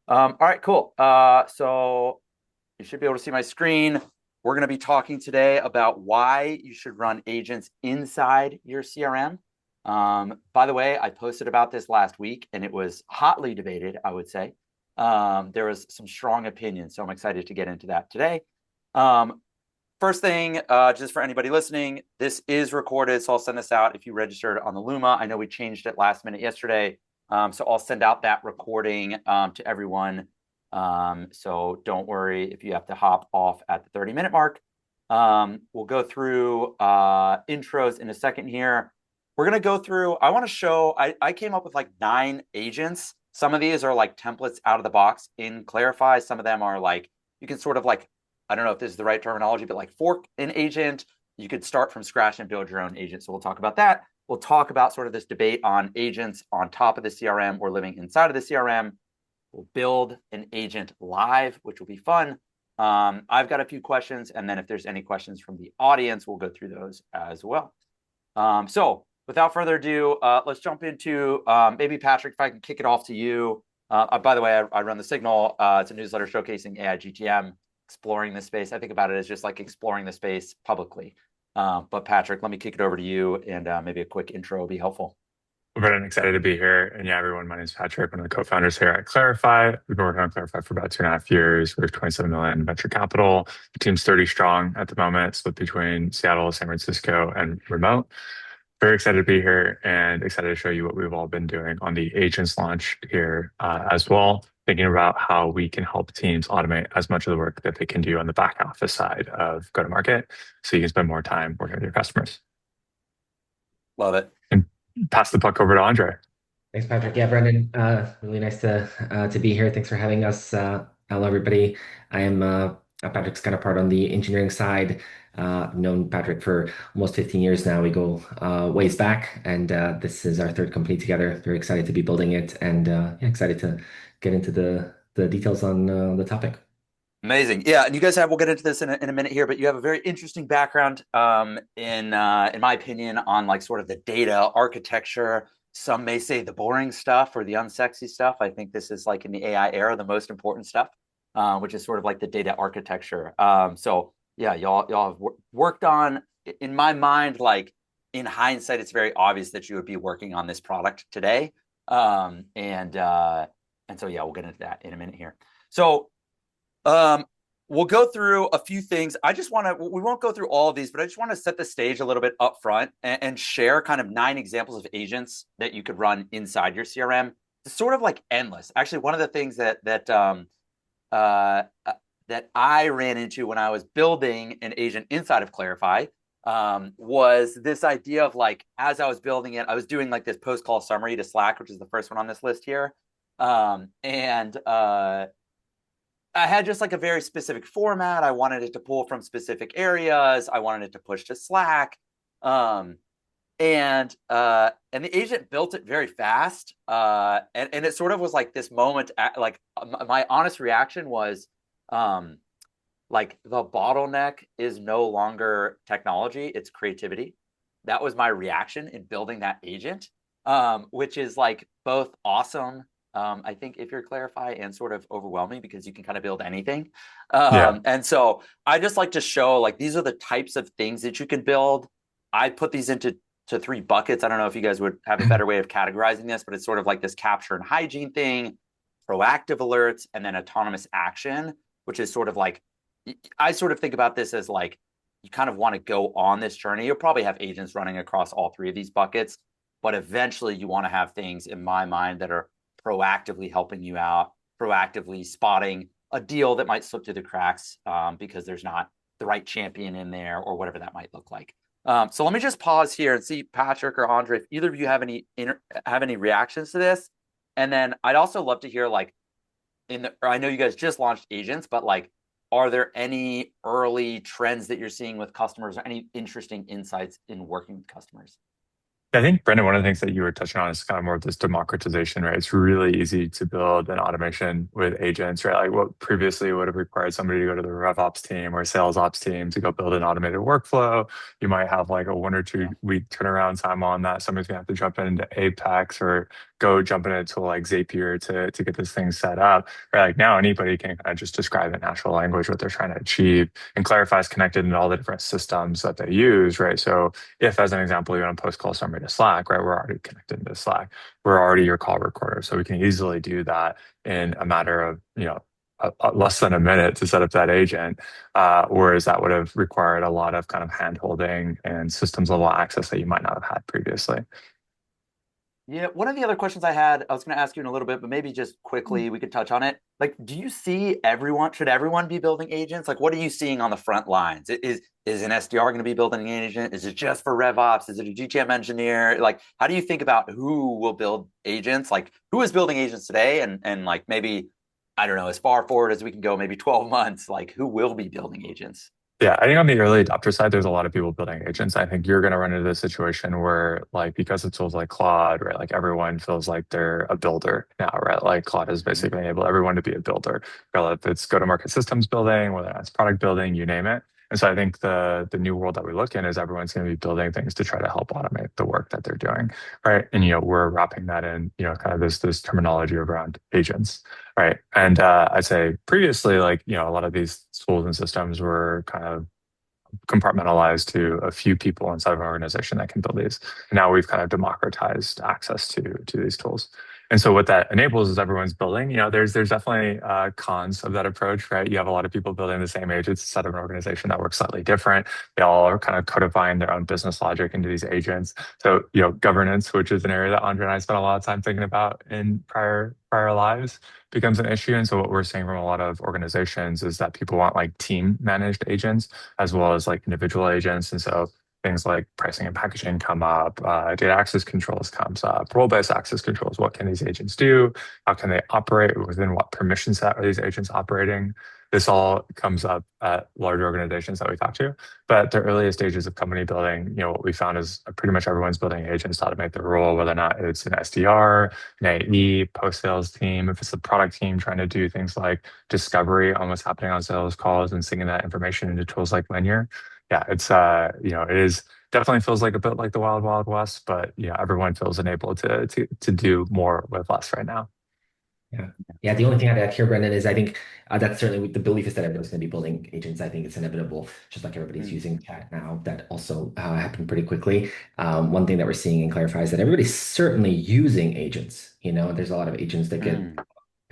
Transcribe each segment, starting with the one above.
All right, cool. So you should be able to see my screen. We're going to be talking today about why you should run agents inside your CRM. By the way, I posted about this last week and it was hotly debated, I would say. There was some strong opinions, so I'm excited to get into that today. Um, First thing, just for anybody listening, this is recorded, so I'll send this out if you registered on the Luma. I know we changed it last minute yesterday, so I'll send out that recording to everyone. So don't worry if you have to hop off at the 30-minute mark. We'll go through intros in a second here. We're going to go through, I want to show, I came up with like 9 agents. Some of these are like templates out of the box in Clarify. Some of them are like, you can sort of like, I don't know if this is the right terminology, but like fork an agent. You could start from scratch and build your own agent. So we'll talk about that. We'll talk about sort of this debate on agents on top of the CRM or living inside of the CRM. We'll build an agent live, which will be fun. I've got a few questions, and then if there's any questions from the audience, we'll go through those as well. So without further ado, let's jump into maybe Patrick, if I can kick it off to you. By the way, I run the Signal. It's a newsletter showcasing AI GTM, exploring this space. I think about it as just like exploring the space publicly. But Patrick, let me kick it over to you, and maybe a quick intro will be helpful. I'm very excited to be here. And yeah, everyone, my name is Patrick. I'm one of the co-founders here at Clarify. We've been working on Clarify for about 2.5 years. We're 27 million in venture capital. The team's 30 strong at the moment, split between Seattle, San Francisco, and remote. Very excited to be here and excited to show you what we've all been doing on the agents launch here as well. Thinking about how we can help teams automate as much of the work that they can do on the back office side of go to market so you can spend more time working with your customers. Love it. And pass the puck over to Andre. Thanks, Patrick. Yeah, Brendan, really nice to be here. Thanks for having us. Hello, everybody. I am Patrick's kind of part on the engineering side. I've known Patrick for almost 15 years now. We go ways back, and this is our third company together. Very excited to be building it, and yeah, excited to get into the details on the topic. Amazing. Yeah, and you guys have, we'll get into this in a minute here, but you have a very interesting background in my opinion, on like sort of the data architecture. Some may say the boring stuff or the unsexy stuff. I think this is like in the AI era, the most important stuff, which is sort of like the data architecture. So yeah, y'all have worked on, in my mind, like in hindsight, it's very obvious that you would be working on this product today. And so yeah, we'll get into that in a minute here. So um, we'll go through a few things. I just want to, we won't go through all of these, but I just want to set the stage a little bit up front and share kind of 9 examples of agents that you could run inside your CRM. It's sort of like endless. Actually, one of the things uh, that I ran into when I was building an agent inside of Clarify was this idea of like, as I was building it, I was doing like this post call summary to Slack, which is the first one on this list here. And I had just like a very specific format. I wanted it to pull from specific areas. I wanted it to push to Slack. Um, and the agent built it very fast. And it sort of was like this moment like my honest reaction was like the bottleneck is no longer technology, it's creativity. That was my reaction in building that agent, which is like both awesome, I think, if you're Clarify, and sort of overwhelming because you can kind of build anything. Yeah. And so I just like to show like these are the types of things that you can build. I put these into 3 buckets. I don't know if you guys would have a better way of categorizing this, but it's sort of like this capture and hygiene thing, proactive alerts, and then autonomous action, which is sort of like, I sort of think about this as like you kind of want to go on this journey. You'll probably have agents running across all 3 of these buckets, but eventually you want to have things in my mind that are proactively helping you out, proactively spotting a deal that might slip through the cracks because there's not the right champion in there or whatever that might look like. So let me just pause here and see, Patrick or Andre, if either of you have any reactions to this. And then I'd also love to hear like I know you guys just launched agents, but like, are there any early trends that you're seeing with customers or any interesting insights in working with customers? I think, Brendan, one of the things that you were touching on is kind of more of this democratization, right? It's really easy to build an automation with agents, right? Like what previously would have required somebody to go to the RevOps team or sales ops team to go build an automated workflow. You might have like a 1 or 2 week turnaround time on that. Somebody's gonna have to jump into Apex or go jump in a tool like Zapier to get this thing set up. Right, like now anybody can kind of just describe in natural language what they're trying to achieve, and Clarify is connected in all the different systems that they use, right? So if, as an example, you want to post call summary to Slack, right, we're already connected to Slack. We're already your call recorder, so we can easily do that in a matter of less than a minute to set up that agent, whereas that would have required a lot of kind of hand holding and systems level access that you might not have had previously. Yeah, one of the other questions I had, I was going to ask you in a little bit, but maybe just quickly we could touch on it. Like, do you see should everyone be building agents? Like, what are you seeing on the front lines? Is an SDR going to be building an agent? Is it just for RevOps? Is it a GTM engineer? Like, how do you think about who will build agents? Like, who is building agents today? And like maybe, I don't know, as far forward as we can go, maybe 12 months, like who will be building agents? Yeah, I think on the early adopter side, there's a lot of people building agents. I think you're going to run into the situation where, like, because of tools like Claude, right, like everyone feels like they're a builder now, right? Like Claude has basically enabled everyone to be a builder, whether it's go-to-market systems building, whether that's product building, you name it. And so I think the new world that we look in is everyone's going to be building things to try to help automate the work that they're doing, right? And we're wrapping that in, kind of this terminology around agents. Right. And I'd say previously, like, a lot of these tools and systems were kind of compartmentalized to a few people inside of an organization that can build these. And now we've kind of democratized access to these tools. And so what that enables is everyone's building. There's definitely cons of that approach, right? You have a lot of people building the same agents instead of an organization that works slightly different. They all are kind of codifying their own business logic into these agents. So, governance, which is an area that Andre and I spent a lot of time thinking about in prior lives, becomes an issue. And so what we're seeing from a lot of organizations is that people want like team managed agents as well as like individual agents. And so things like pricing and packaging come up, data access controls comes up, role-based access controls. What can these agents do? How can they operate? Within what permission set are these agents operating? This all comes up at large organizations that we talk to. But at the earliest stages of company building, what we found is pretty much everyone's building agents to automate the role, whether or not it's an SDR, an AE, post-sales team, if it's the product team trying to do things like discovery on what's happening on sales calls and sending that information into tools like Linear. Yeah, it's it is definitely feels like a bit like the wild wild west, but everyone feels enabled to do more with less right now. Yeah. Yeah. The only thing I'd add here, Brendan, is I think that's certainly the belief is that everyone's going to be building agents. I think it's inevitable, just like everybody's using chat now. That also happened pretty quickly. One thing that we're seeing in Clarify is that everybody's certainly using agents. There's a lot of agents that get Mm.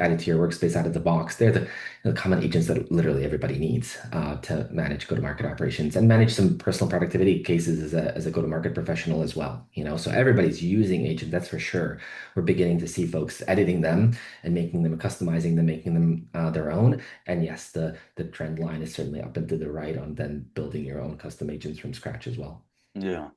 added to your workspace out of the box. They're the common agents that literally everybody needs to manage go-to-market operations and manage some personal productivity cases as a go-to-market professional as well. So everybody's using agents, that's for sure. We're beginning to see folks editing them and making them, customizing them, making them their own. And yes, the trend line is certainly up and to the right on then building your own custom agents from scratch as well. Yeah.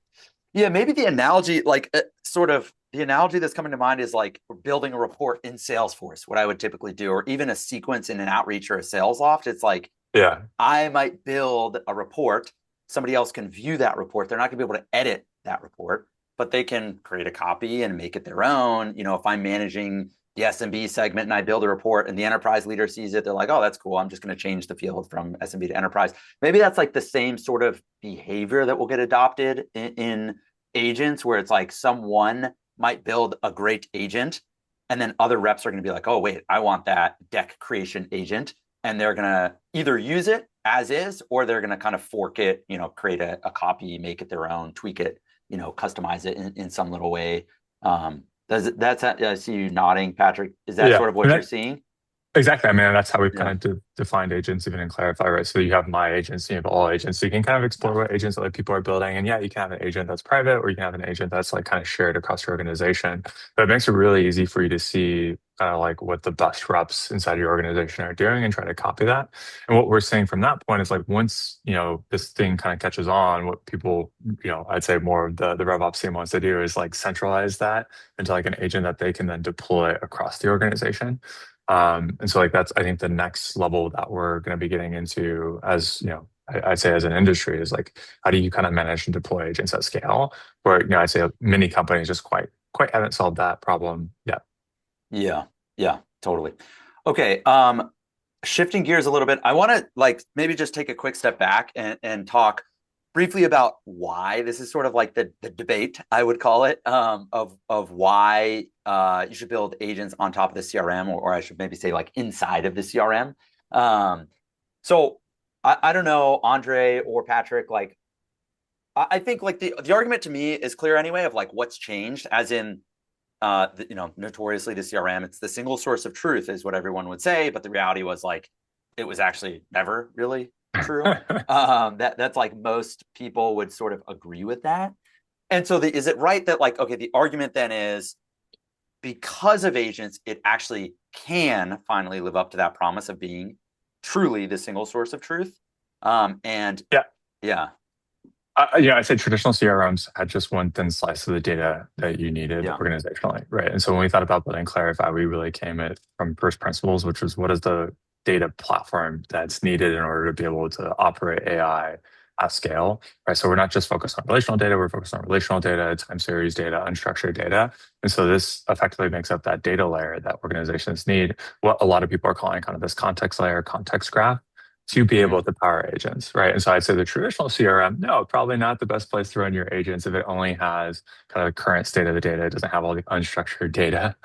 Yeah, maybe the analogy, like sort of the analogy that's coming to mind is like building a report in Salesforce, what I would typically do, or even a sequence in an outreach or a sales loft. It's like, Yeah. I might build a report. Somebody else can view that report. They're not going to be able to edit that report, but they can create a copy and make it their own. If I'm managing the SMB segment and I build a report and the enterprise leader sees it, they're like, oh, that's cool. I'm just going to change the field from SMB to enterprise. Maybe that's like the same sort of behavior that will get adopted in agents, where it's like someone might build a great agent and then other reps are going to be like, oh, wait, I want that deck creation agent. And they're going to either use it as is, or they're going to kind of fork it, create a copy, make it their own, tweak it, customize it in some little way. I see you nodding, Patrick. Is that Yeah. sort of what you're seeing? Exactly. I mean, that's how we've Yeah. kind of defined agents, even in Clarify, right? So you have my agents, you have all agents. So you can kind of explore what agents that like people are building. And yeah, you can have an agent that's private, or you can have an agent that's like kind of shared across your organization. But it makes it really easy for you to see kind of like what the best reps inside your organization are doing and try to copy that. And what we're seeing from that point is like once, this thing kind of catches on, what people, I'd say more of the RevOps team wants to do is like centralize that into like an agent that they can then deploy across the organization. And so like that's I think the next level that we're going to be getting into as I'd say as an industry is like how do you kind of manage and deploy agents at scale where I'd say many companies just quite haven't solved that problem yet. Yeah, totally. Okay. Shifting gears a little bit, I want to like maybe just take a quick step back and talk briefly about why this is sort of like the debate, I would call it, of why you should build agents on top of the CRM, or I should maybe say like inside of the CRM. So I don't know, Andre or Patrick, like I think like the argument to me is clear anyway of like what's changed, as in notoriously the CRM, it's the single source of truth is what everyone would say, but the reality was like it was actually never really true. That's like most people would sort of agree with that. And so is it right that like, okay, the argument then is because of agents, it actually can finally live up to that promise of being truly the single source of truth. And Yeah. yeah, I'd say traditional CRMs had just one thin slice of the data that you needed yeah, organizationally, right? And so when we thought about building Clarify, we really came at from first principles, which was what is the data platform that's needed in order to be able to operate AI at scale, right? So we're not just focused on relational data, we're focused on relational data, time series data, unstructured data. And so this effectively makes up that data layer that organizations need, what a lot of people are calling kind of this context layer, context graph to be mm-hmm. able to power agents, right? And so I'd say the traditional CRM, no, probably not the best place to run your agents if it only has kind of the current state of the data. It doesn't have all the unstructured data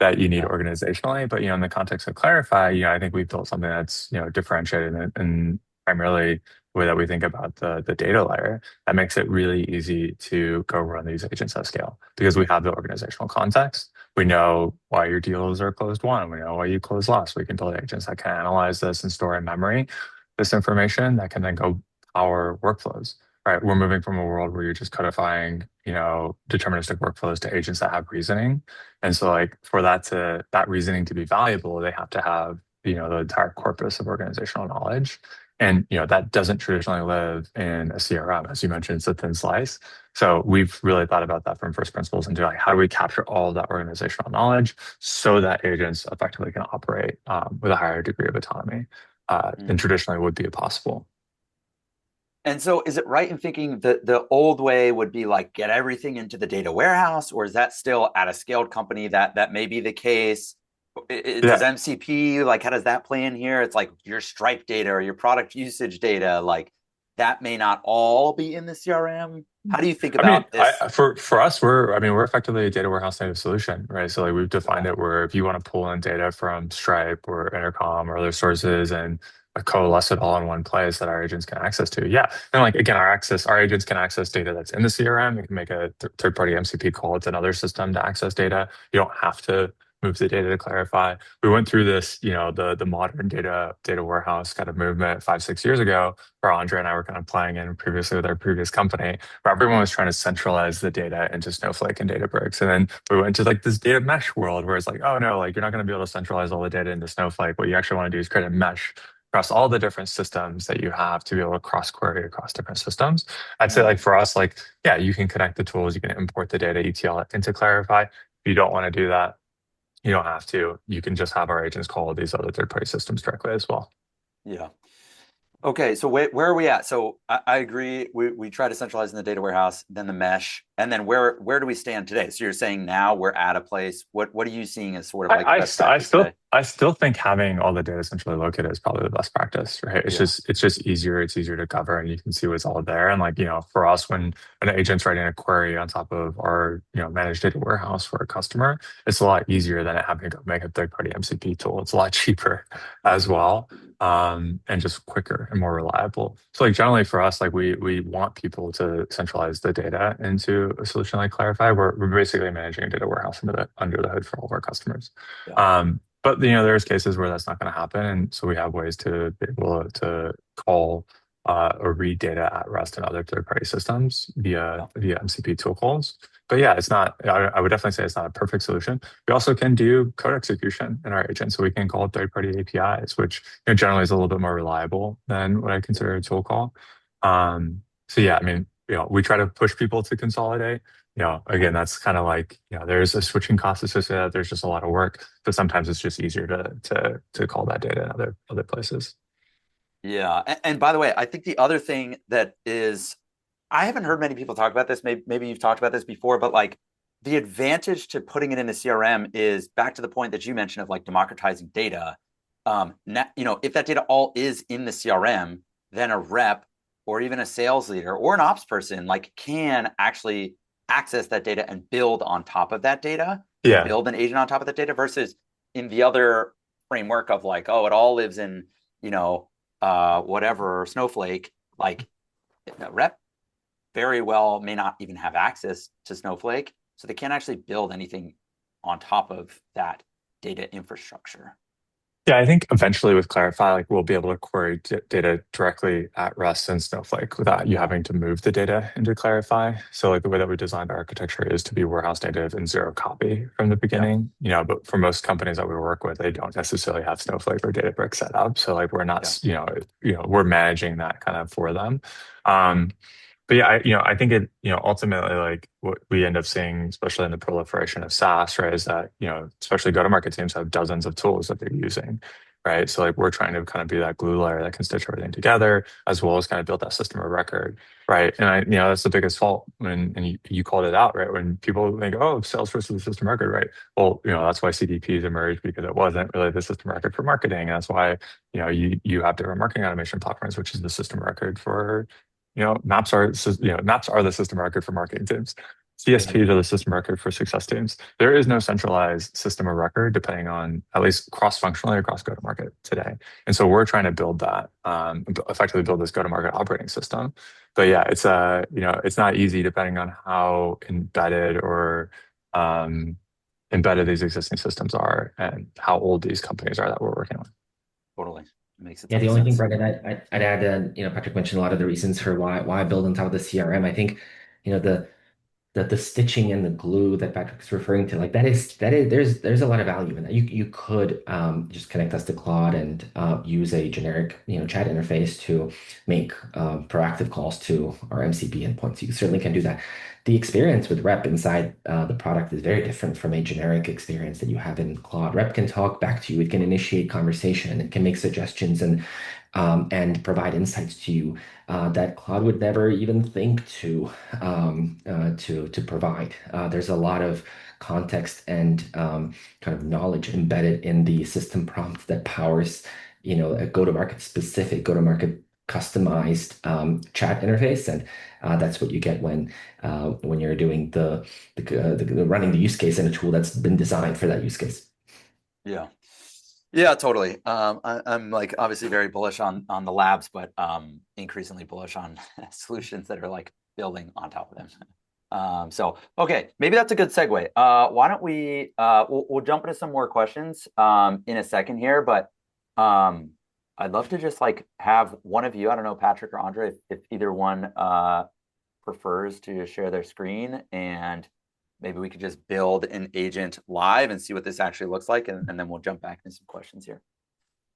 that you need Yeah. organizationally. But in the context of Clarify, I think we've built something that's differentiated and primarily the way that we think about the data layer that makes it really easy to go run these agents at scale because we have the organizational context. We know why your deals are closed won. We know why you closed lost. We can build agents that can analyze this and store in memory this information that can then go power workflows, right? We're moving from a world where you're just codifying, deterministic workflows to agents that have reasoning. And so like for that reasoning to be valuable, they have to have, the entire corpus of organizational knowledge. And that doesn't traditionally live in a CRM. As you mentioned, it's a thin slice. So we've really thought about that from first principles into like how do we capture all of that organizational knowledge so that agents effectively can operate with a higher degree of autonomy than Mm-hmm. traditionally would be possible. And so is it right in thinking that the old way would be like get everything into the data warehouse, or is that still at a scaled company that may be the case? Does Yeah. MCP, like how does that play in here? It's like your Stripe data or your product usage data, like that may not all be in the CRM. How do you think I mean, about this? for us, we're effectively a data warehouse native solution, right? So like we've defined Okay. it where if you want to pull in data from Stripe or Intercom or other sources and coalesce it all in one place that our agents can access to, yeah. And like again, our agents can access data that's in the CRM. You can make a third-party MCP call to another system to access data. You don't have to move the data to Clarify. We went through this, the modern data warehouse kind of movement 5, 6 years ago, where Andre and I were kind of playing in previously with our previous company where everyone was trying to centralize the data into Snowflake and Databricks. And then we went to like this data mesh world where it's like, oh no, like you're not going to be able to centralize all the data into Snowflake. What you actually want to do is create a mesh across all the different systems that you have to be able to cross query across different systems. I'd say Mm, like for us, like, yeah, you can connect the tools, you can import the data, ETL it into Clarify. If you don't want to do that, you don't have to. You can just have our agents call these other third-party systems directly as well. yeah. Okay, so where are we at? So I agree. We try to centralize in the data warehouse, then the mesh, and then where do we stand today? So you're saying now we're at a place. What are you seeing as sort of like the best practice today? I still think having all the data centrally located is probably the best practice, right? Yeah. It's just easier. It's easier to cover, and you can see what's all there. And like for us, when an agent's writing a query on top of our managed data warehouse for a customer, it's a lot easier than having to go make a third party MCP tool. It's a lot cheaper Yeah. as well, and just quicker and more reliable. So like generally for us, like we want people to centralize the data into a solution like Clarify. We're basically managing a data warehouse under the hood for all of our customers. Yeah. But there's cases where that's not going to happen, and so we have ways to be able to call or read data at rest and other third-party systems Yeah. via MCP tool calls. But yeah, it's not. I would definitely say it's not a perfect solution. We also can do code execution in our agent, so we can call third-party APIs, which generally is a little bit more reliable than what I consider a tool call. So yeah, I mean, we try to push people to consolidate. Again, that's kind of like, there's a switching cost associated. There's just a lot of work. So sometimes it's just easier to call that data in other places. Yeah. And by the way, I think the other thing that is, I haven't heard many people talk about this. Maybe you've talked about this before, but like the advantage to putting it in the CRM is back to the point that you mentioned of like democratizing data. If that data all is in the CRM, then a rep or even a sales leader or an ops person like can actually access that data and build on top of that data. Yeah. build an agent on top of the data versus in the other framework of like, oh, it all lives in, whatever Snowflake, like rep very well may not even have access to Snowflake. So they can't actually build anything on top of that data infrastructure. Yeah, I think eventually with Clarify, like we'll be able to query data directly at rest and Snowflake without you Yeah. having to move the data into Clarify. So like the way that we designed our architecture is to be warehouse native and zero copy from the Yeah. beginning. But for most companies that we work with, they don't necessarily have Snowflake or Databricks set up. So like we're Yeah. not, we're managing that kind of for them. Um, but yeah, I think ultimately, like what we end up seeing, especially in the proliferation of SaaS, right, is that, especially go-to-market teams have dozens of tools that they're using, right? So like we're trying to kind of be that glue layer that can stitch everything together, as well as kind of build that system of record, right? And that's the biggest fault and you called it out, right? When people think, oh, Salesforce is the system record, right? Well, that's why CDPs emerged because it wasn't really the system record for marketing. And that's why, you have different marketing automation platforms, which is the system record for maps are the system record for marketing teams. Mhm. CSPs are the system record for success teams. There is no centralized system of record depending on at least cross-functionally across go-to-market today. And so we're trying to build that, effectively build this go-to-market operating system. But yeah, it's not easy depending on how um, embedded these existing systems are and how old these companies are that we're working with. Totally. It makes a Yeah, ton the of only thing, sense. Brendan, I'd add, Patrick mentioned a lot of the reasons for why I build on top of the CRM. I think, the stitching and the glue that Patrick's referring to, like that is there's a lot of value in that. You could just connect us to Claude and use a generic chat interface to make proactive calls to our MCP endpoints. You certainly can do that. The experience with Rep inside the product is very different from a generic experience that you have in Claude. Rep can talk back to you. It can initiate conversation. It can make suggestions and provide insights to you that Claude would never even think to provide. There's a lot of context and kind of knowledge embedded in the system prompt that powers, a go-to-market specific, go-to-market customized chat interface, and that's what you get when you're doing the running the use case in a tool that's been designed for that use case. Yeah. Yeah, totally. I'm like obviously very bullish on the labs, but increasingly bullish on solutions that are like building on top of them. So okay, maybe that's a good segue. Why don't we'll jump into some more questions in a second here, but I'd love to just like have one of you, I don't know, Patrick or Andre, if either one prefers to share their screen, and maybe we could just build an agent live and see what this actually looks like, and then we'll jump back into some questions here.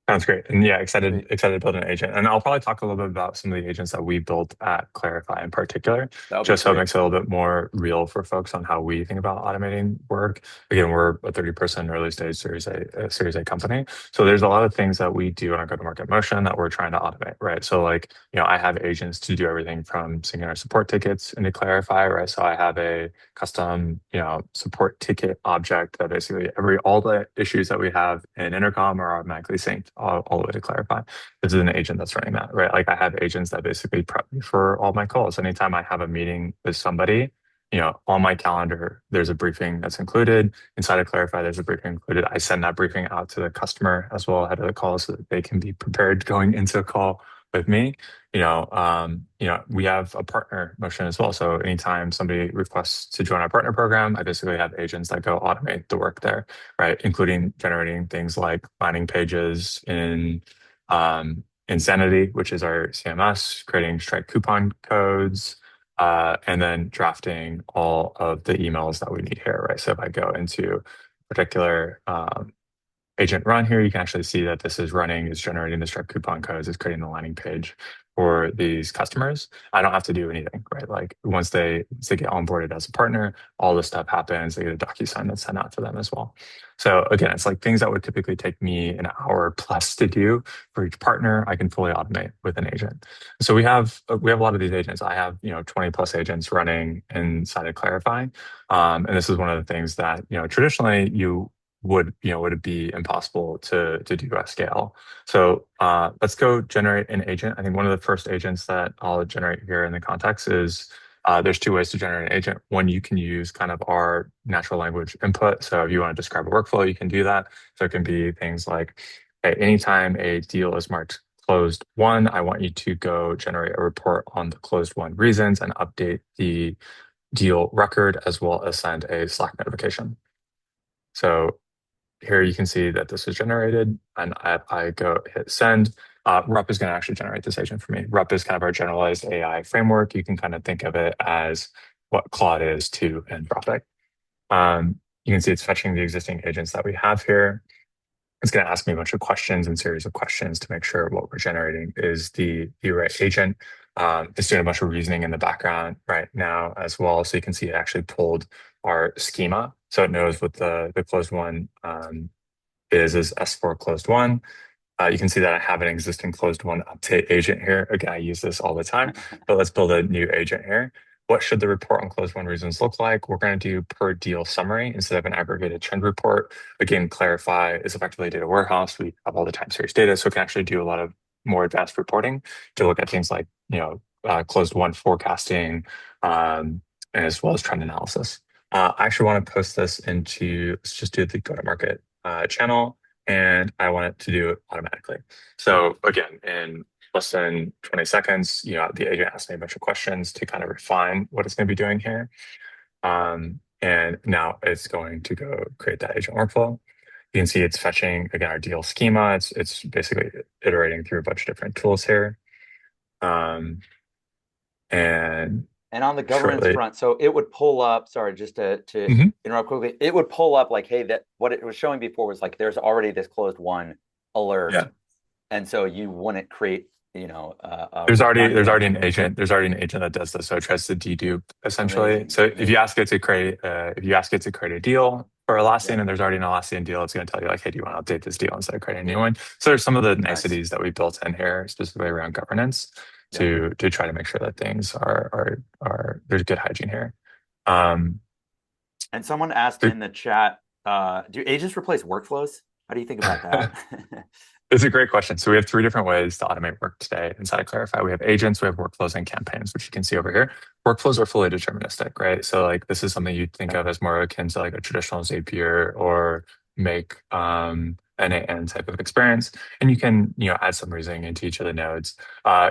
Sounds great. And yeah, Great. excited to build an agent. And I'll probably talk a little bit about some of the agents that we built at Clarify in particular, That would be just so it great. makes it a little bit more real for folks on how we think about automating work. Again, we're a 30-person early stage Series A company. So there's a lot of things that we do in our go-to-market motion that we're trying to automate, right? So like, I have agents to do everything from syncing our support tickets into Clarify, right? So I have a custom, support ticket object that basically all the issues that we have in Intercom are automatically synced all the way to Clarify. This is an agent that's running that, right? Like I have agents that basically prep me for all my calls. Anytime I have a meeting with somebody, on my calendar, there's a briefing that's included. Inside of Clarify, there's a briefing included. I send that briefing out to the customer as well ahead of the call so that they can be prepared going into a call with me. We have a partner motion as well. So anytime somebody requests to join our partner program, I basically have agents that go automate the work there, right? Including generating things like landing pages in Insanity, which is our CMS, creating Stripe coupon codes, and then drafting all of the emails that we need here, right? So if I go into a particular agent run here, you can actually see that this is running, is generating the Stripe coupon codes, is creating the landing page for these customers. I don't have to do anything, right? Like once they get onboarded as a partner, all this stuff happens. They get a DocuSign that's sent out to them as well. So again, it's like things that would typically take me an hour plus to do for each partner, I can fully automate with an agent. So we have a lot of these agents. I have 20 plus agents running inside of Clarify, and this is one of the things that traditionally would it be impossible to do at scale. So let's go generate an agent. I think one of the first agents that I'll generate here in the context is There's two ways to generate an agent. One, you can use kind of our natural language input. So if you want to describe a workflow, you can do that. So it can be things like, hey, anytime a deal is marked closed won, I want you to go generate a report on the closed won reasons and update the deal record as well as send a Slack notification. So here you can see that this was generated, and I go hit send. Rup is going to actually generate this agent for me. Rup is kind of our generalized AI framework. You can kind of think of it as what Claude is to Anthropic. You can see it's fetching the existing agents that we have here. It's going to ask me a bunch of questions and series of questions to make sure what we're generating is the right agent. It's doing a bunch of reasoning in the background right now as well. So you can see it actually pulled our schema. So it knows what the closed won is S4 closed won. You can see that I have an existing closed won update agent here. Again, I use this all the time, but let's build a new agent here. What should the report on closed won reasons look like? We're going to do per deal summary instead of an aggregated trend report. Again, Clarify is effectively a data warehouse. We have all the time series data, so it can actually do a lot of more advanced reporting to look at things like, closed won forecasting, as well as trend analysis. I actually want to post this into, let's just do the go-to-market channel, and I want it to do it automatically. So again, in less than 20 seconds, the agent asked me a bunch of questions to kind of refine what it's going to be doing here. And now it's going to go create that agent workflow. You can see it's fetching, again, our deal schema. It's basically iterating through a bunch of different tools here. And on the governance front, so it would pull up, sorry, just to interrupt quickly, it would pull up like, hey, that what it was showing before was like, there's already this closed won alert. Yeah. And so you wouldn't create, there's already an agent. There's already an agent that does this. So it tries to dedupe essentially. Amazing. So if you ask it to create, a deal for Atlassian, and there's already an Atlassian deal, it's going to tell you like, hey, do you want to update this deal instead of creating a new one? So there's some of the niceties that we built in here specifically around governance to try to make sure that things are there's good hygiene here. And someone asked in the chat, do agents replace workflows? How do you think about that? It's a great question. So we have three different ways to automate work today inside of Clarify. We have agents, we have workflows, and campaigns, which you can see over here. Workflows are fully deterministic, right? So like this is something you'd think of as more akin to like a traditional Zapier or Make end-to-end type of experience. And you can, add some reasoning into each of the nodes.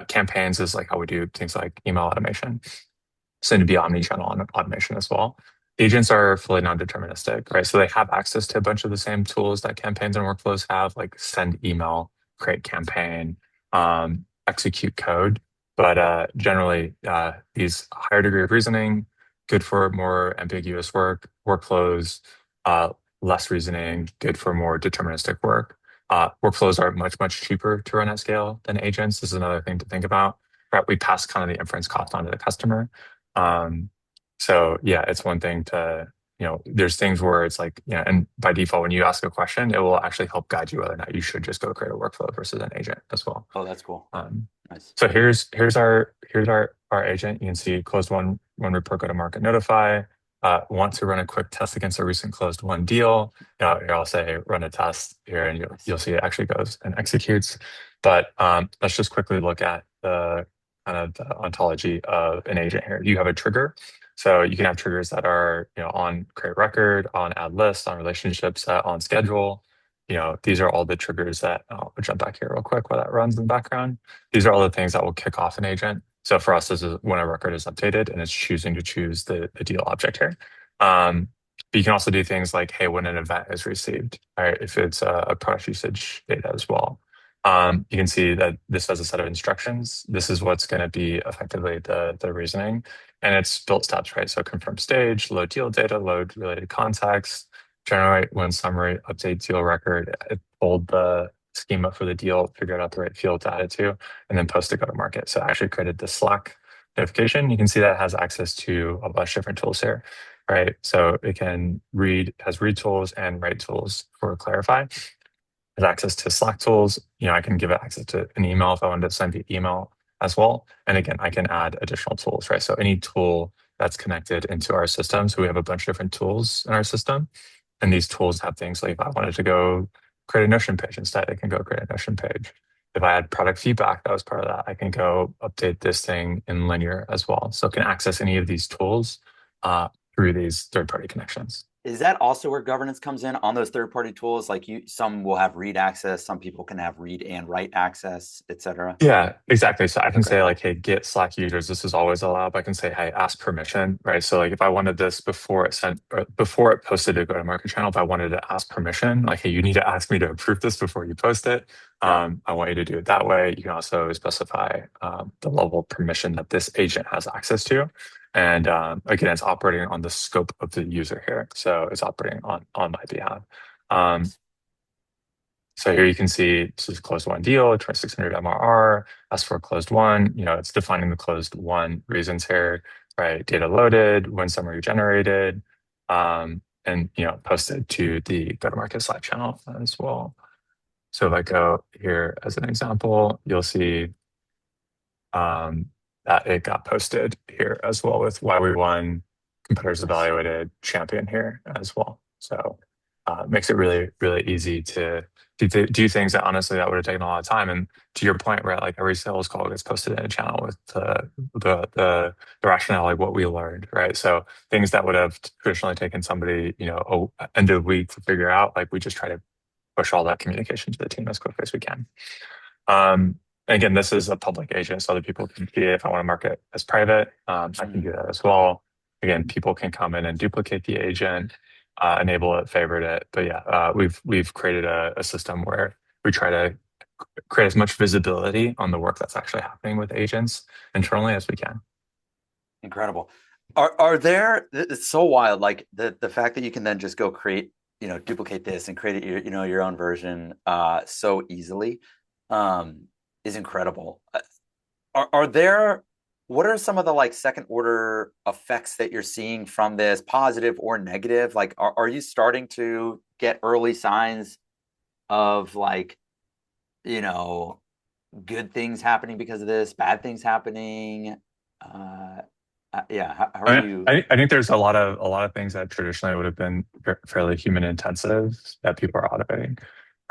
Campaigns is like how we do things like email automation. Soon to be omni-channel automation as well. Agents are fully non-deterministic, right? So they have access to a bunch of the same tools that campaigns and workflows have, like send email, create campaign, execute code. But generally, these higher degree of reasoning, good for more ambiguous workflows, less reasoning, good for more deterministic work. Workflows are much, much cheaper to run at scale than agents. This is another thing to think about, right? We pass kind of the inference cost onto the customer. So yeah, it's one thing to, there's things where it's like, and by default, when you ask a question, it will actually help guide you whether or not you should just go create a workflow versus an agent as well. Oh, that's cool. Nice. So here's our agent. You can see closed won report, go to market notify. Want to run a quick test against a recent closed won deal. Here I'll say run a test here, and you'll see it actually goes and executes. But let's just quickly look at the kind of the ontology of an agent here. You have a trigger. So you can have triggers that are, on create record, on add list, on relationship set, on schedule. These are all the triggers that I'll jump back here real quick while that runs in the background. These are all the things that will kick off an agent. So for us, this is when a record is updated and it's choosing to choose the deal object here. But you can also do things like, hey, when an event is received, right? If it's a product usage data as well. You can see that this has a set of instructions. This is what's going to be effectively the reasoning. And it's built steps, right? So confirm stage, load deal data, load related context, generate win summary, update deal record. It pulled the schema for the deal, figured out the right field to add it to, and then post to go to market. So I actually created the Slack notification. You can see that it has access to a bunch of different tools here, right? So it can has read tools and write tools for Clarify. Has access to Slack tools. I can give it access to an email if I wanted to send the email as well. And again, I can add additional tools, right? So any tool that's connected into our system. So we have a bunch of different tools in our system. And these tools have things like if I wanted to go create a Notion page instead, I can go create a Notion page. if I had product feedback that was part of that, I can go update this thing in linear as well. So it can access any of these tools through these third-party connections. Is that also where governance comes in on those third-party tools? Like some will have read access, some people can have read and write access, et cetera. Yeah, exactly. So I can Okay. say like, hey, Git Slack users, this is always allowed. But I can say, hey, ask permission, right? So like if I wanted this before it sent or before it posted to go-to-market channel, if I wanted to ask permission, like, hey, you need to ask me to approve this before you post it. Yeah. I want you to do it that way. You can also specify the level of permission that this agent has access to. And again, it's operating on the scope of the user here. So it's operating on my behalf. Um, so here you can see this is a closed won deal, 2600 MRR, ask for a closed won. It's defining the closed won reasons here, right? Data loaded, win summary generated, and posted to the go-to-market Slack channel as well. So if I go here as an example, you'll see that it got posted here as well with why we won, competitors Nice. evaluated, champion here as well. So makes it really, really easy to do things that honestly that would have taken a lot of time. And to your point, right, like every sales call gets posted in a channel with the rationale, like what we learned, right? So things that would have traditionally taken somebody, end of week to figure out, like we just try to push all that communication to the team as quickly as we can. Again, this is a public agent, so other people can see it. If I want to mark it as private, I can do that as well. Again, people can come in and duplicate the agent, enable it, favorite it. But yeah, we've created a system where we try to create as much visibility on the work that's actually happening with agents internally as we can. Incredible. Are there, it's so wild, like the fact that you can then just go create, duplicate this and create your own version so easily is incredible. Are there, what are some of the like second order effects that you're seeing from this, positive or negative? Like, are you starting to get early signs of like, good things happening because of this, bad things happening? Yeah, how are you? I think there's a lot of things that traditionally would have been fairly human intensive that people are automating,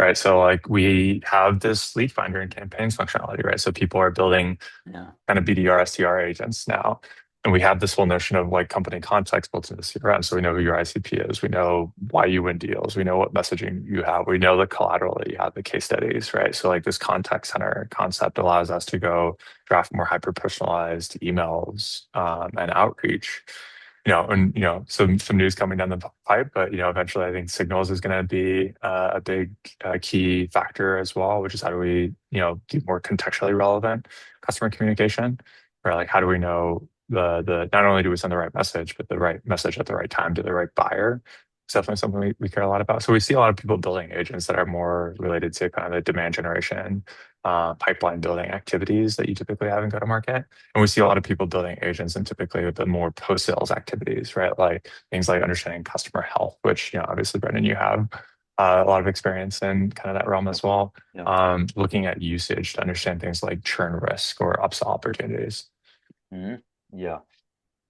right? So like we have this lead finder and campaigns functionality, right? So people are building Yeah. kind of BDR, SDR agents now. And we have this whole notion of like company context built into the CRM. So we know who your ICP is. We know why you win deals. We know what messaging you have. We know the collateral that you have, the case studies, right? So like this contact center concept allows us to go draft more hyper-personalized emails and outreach. Some news coming down the pipe, but eventually I think signals is going to be a big key factor as well, which is how do we do more contextually relevant customer communication, or like how do we know the not only do we send the right message, but the right message at the right time to the right buyer. It's definitely something we care a lot about. So we see a lot of people building agents that are more related to kind of the demand generation, pipeline building activities that you typically have in go-to-market. And we see a lot of people building agents and typically the more post-sales activities, right? Like things like understanding customer health, which, obviously, Brendan, you have a lot of experience in kind of that realm as well. Yeah. Looking at usage to understand things like churn risk or upsell opportunities. Mhm. Yeah.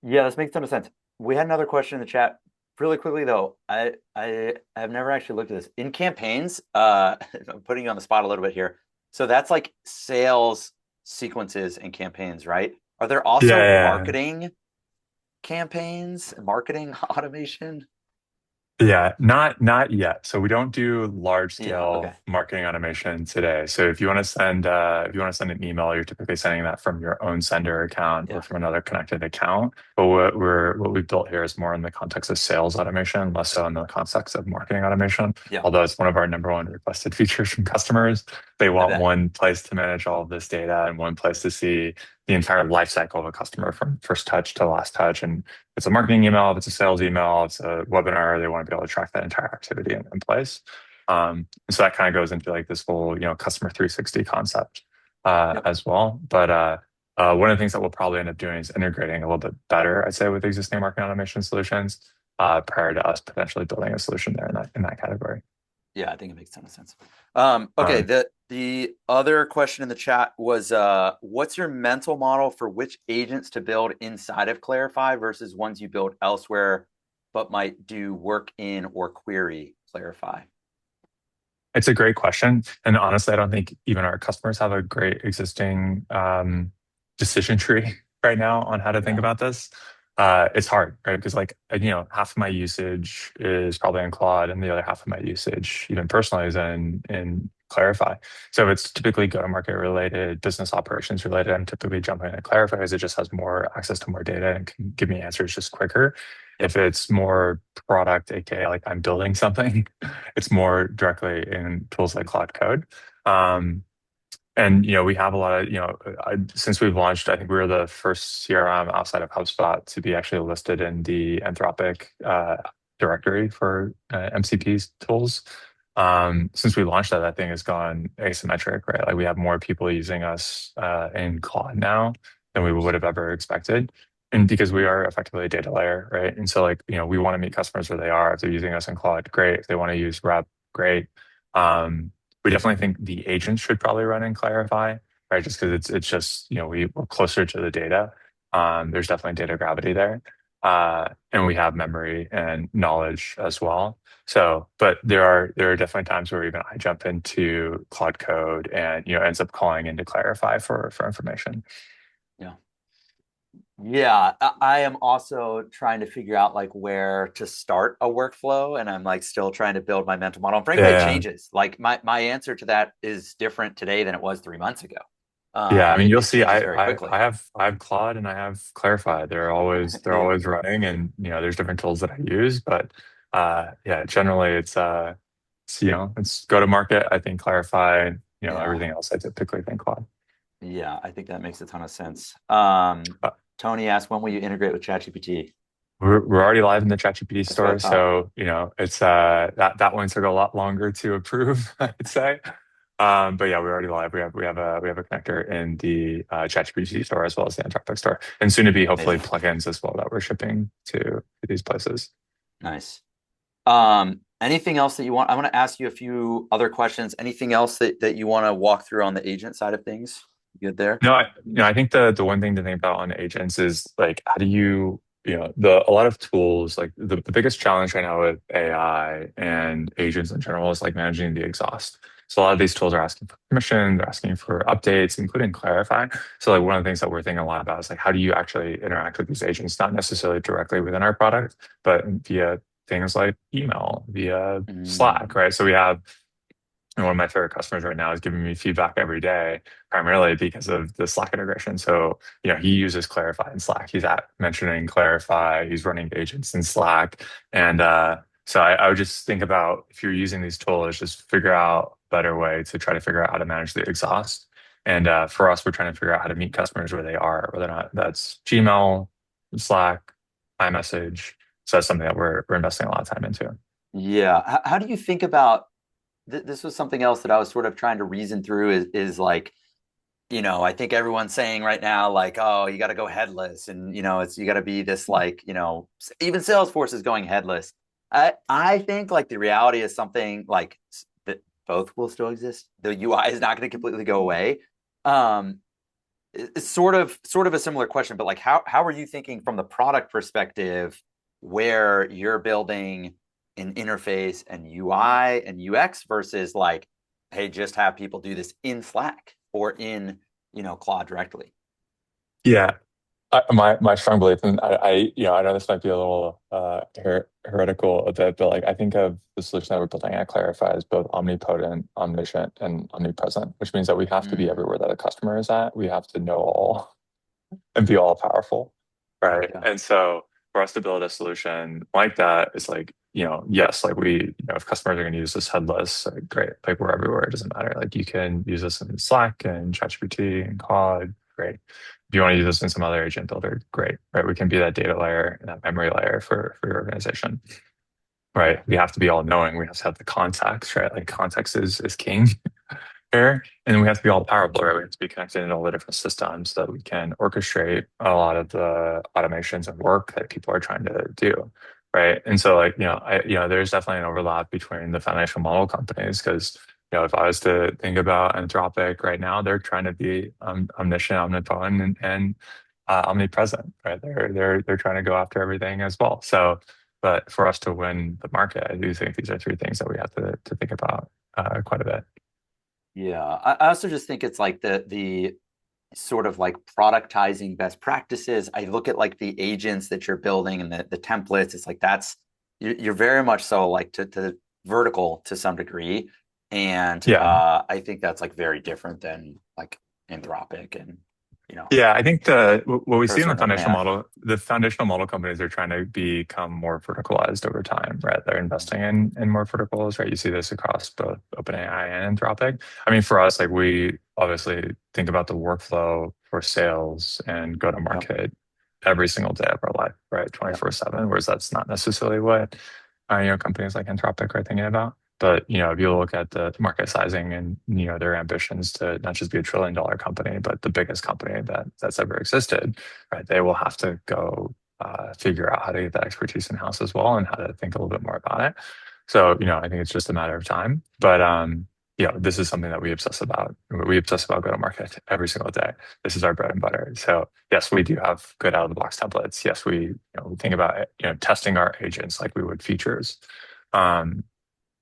Yeah, this makes a ton of sense. We had another question in the chat. Really quickly though, I have never actually looked at this. In campaigns, I'm putting you on the spot a little bit here. So that's like sales sequences and campaigns, right? Are there Yeah, also yeah. marketing campaigns, marketing automation? Yeah, not yet. So we don't do large Yeah, okay. scale marketing automation today. So if you want to send an email, you're typically sending that from your own sender account or Yeah. from another connected account. But what we've built here is more in the context of sales automation, less so in the context of marketing automation. Yeah. Although it's one of our number one requested features from customers. They I want bet. one place to manage all of this data and one place to see the entire life cycle of a customer from first touch to last touch. And it's a marketing email, if it's a sales email, it's a webinar, they want to be able to track that entire activity in place. And so that kind of goes into like this whole, customer 360 concept Yep. as well. But one of the things that we'll probably end up doing is integrating a little bit better, I'd say, with existing marketing automation solutions prior to us potentially building a solution there in that category. Yeah, I think it makes a ton of sense. Okay, Um, the other question in the chat was what's your mental model for which agents to build inside of Clarify versus ones you build elsewhere but might do work in or query Clarify? It's a great question. And honestly, I don't think even our customers have a great existing decision tree right now on how to think Yeah. about this. It's hard, right? Because like, half of my usage is probably in Claude and the other half of my usage, even personally, is in Clarify. So if it's typically go-to-market related, business operations related, I'm typically jumping into Clarify because it just has more access to more data and can give me answers just quicker. Yep. If it's more product, aka like I'm building something, it's more directly in tools like Cloud Code. Um, and we have a lot of since we've launched, I think we were the first CRM outside of HubSpot to be actually listed in the Anthropic directory for MCP tools. Since we launched that, that thing has gone asymmetric, right? Like we have more people using us in Claude now than we would have ever expected. And because we are effectively a data layer, right? And so like, we want to meet customers where they are. If they're using us in Claude, great. If they want to use Rep, great. We definitely think the agents should probably run in Clarify, right? Just because it's just, we're closer to the data. There's definitely data gravity there. And we have memory and knowledge as well. So, but there are definitely times where even I jump into Cloud Code and ends up calling in to Clarify for information. Yeah. Yeah, I am also trying to figure out like where to start a workflow, and I'm like still trying to build my mental model. And frankly, it Yeah, changes. Like my answer to that is different today than it was 3 months ago. yeah. I mean, you'll It see. changes very quickly. I have Claude and I have Clarify. They're Yeah, always running, and there's different tools that I use, but yeah, generally it's go to market. I think Clarify. yeah, Everything else I typically think Claude. yeah. I think that makes a ton of sense. Uh, Tony asked, when will you integrate with ChatGPT? we're already live in the ChatGPT That's what I store, thought. so it's that one took a lot longer to approve, I'd say. But yeah, we're already live. We have a connector in the ChatGPT store as well as the Anthropic store, and soon to be hopefully Amazing, plugins as well that we're shipping to these places. nice. Anything else that you want? I want to ask you a few other questions. Anything else that you want to walk through on the agent side of things? Good there. No, I think the one thing to think about on agents is like how do the a lot of tools like the biggest challenge right now with AI and agents in general is like managing the exhaust. So a lot of these tools are asking for permission, they're asking for updates, including clarify. So like one of the things that we're thinking a lot about is like how do you actually interact with these agents, not necessarily directly within our product, but via things like email, via Slack, Mm, right? So we have and one of my favorite customers right now is giving me feedback every day, primarily because of the Slack integration. So, he uses Clarify in Slack. He's at mentioning Clarify, he's running agents in Slack. And so I would just think about if you're using these tools, just figure out a better way to try to figure out how to manage the exhaust. And for us, we're trying to figure out how to meet customers where they are, whether or not that's Gmail, Slack, iMessage. So that's something that we're investing a lot of time into. yeah. How do you think about this? Was something else that I was sort of trying to reason through is like, I think everyone's saying right now, like, oh, you got to go headless, and it's you got to be this like, even Salesforce is going headless. I think like the reality is something like that both will still exist. The UI is not going to completely go away. Um, it's sort of a similar question, but like how are you thinking from the product perspective where you're building an interface and UI and UX versus like, hey, just have people do this in Slack or in, Claude directly. Yeah, my strong belief, and I know this might be a little heretical a bit, but like I think of the solution that we're building at Clarify as both omnipotent, omniscient, and omnipresent, which means that we have to be Mm, everywhere that a customer is at. We have to know all and be all powerful, right? yeah. And so for us to build a solution like that is like, yes, like if customers are going to use this headless, like, great, like we're everywhere. It doesn't matter. Like you can use this in Slack and ChatGPT and Claude, great. If you want to use this in some other agent builder, great, right? We can be that data layer and that memory layer for your organization, right? Yeah. We have to be all knowing. We have to have the context, right? Like context is king here. And then we have to be all powerful, right? We have to be connected in all the different systems so that we can orchestrate a lot of the automations and work that people are trying to do, right? And so, like, there's definitely an overlap between the foundational model companies because, if I was to think about Anthropic right now, they're trying to be omniscient, omnipotent, and omnipresent, right? They're trying to go after everything as well. So, but for us to win the market, I do think these are three things that we have to think about quite a bit. Yeah. I also just think it's like the sort of like productizing best practices. I look at like the agents that you're building and the templates. It's like that's you're very much so like to vertical to some degree. And Yeah. I think that's like very different than like Anthropic and you know, Yeah, I think what we see in Cursor and OpenAI. the foundational model companies are trying to become more verticalized over time, right? They're investing in more verticals, right? You see this across both OpenAI and Anthropic. I mean, for us, like we obviously think about the workflow for sales and go to Yep. market every single day of our life, right? Yep. 24/7, whereas that's not necessarily what companies like Anthropic are thinking about. But if you look at the market sizing and their ambitions to not just be $1 trillion company, but the biggest company that's ever existed, right? They will have to go figure out how to get that expertise in house as well, and how to think a little bit more about it. So I think it's just a matter of time. But this is something that we obsess about. We obsess about go to market every single day. This is our bread and butter. So yes, we do have good out of the box templates. Yes, we think about testing our agents like we would features. Um,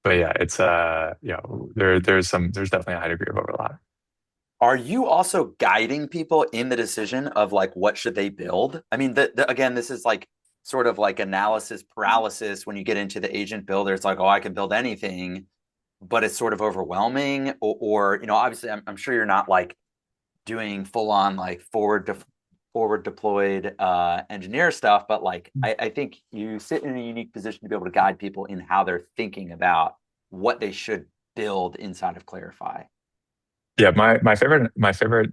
but yeah, it's there's definitely a high degree of overlap. Are you also guiding people in the decision of like what should they build? I mean, again, this is like sort of like analysis paralysis when you get into the agent builder. It's like, oh, I can build anything, but it's sort of overwhelming. Or obviously, I'm sure you're not like doing full on like forward deployed engineer stuff, but like I think you sit in a unique position to be able to guide people in how they're thinking about what they should build inside of Clarify. Yeah, my favorite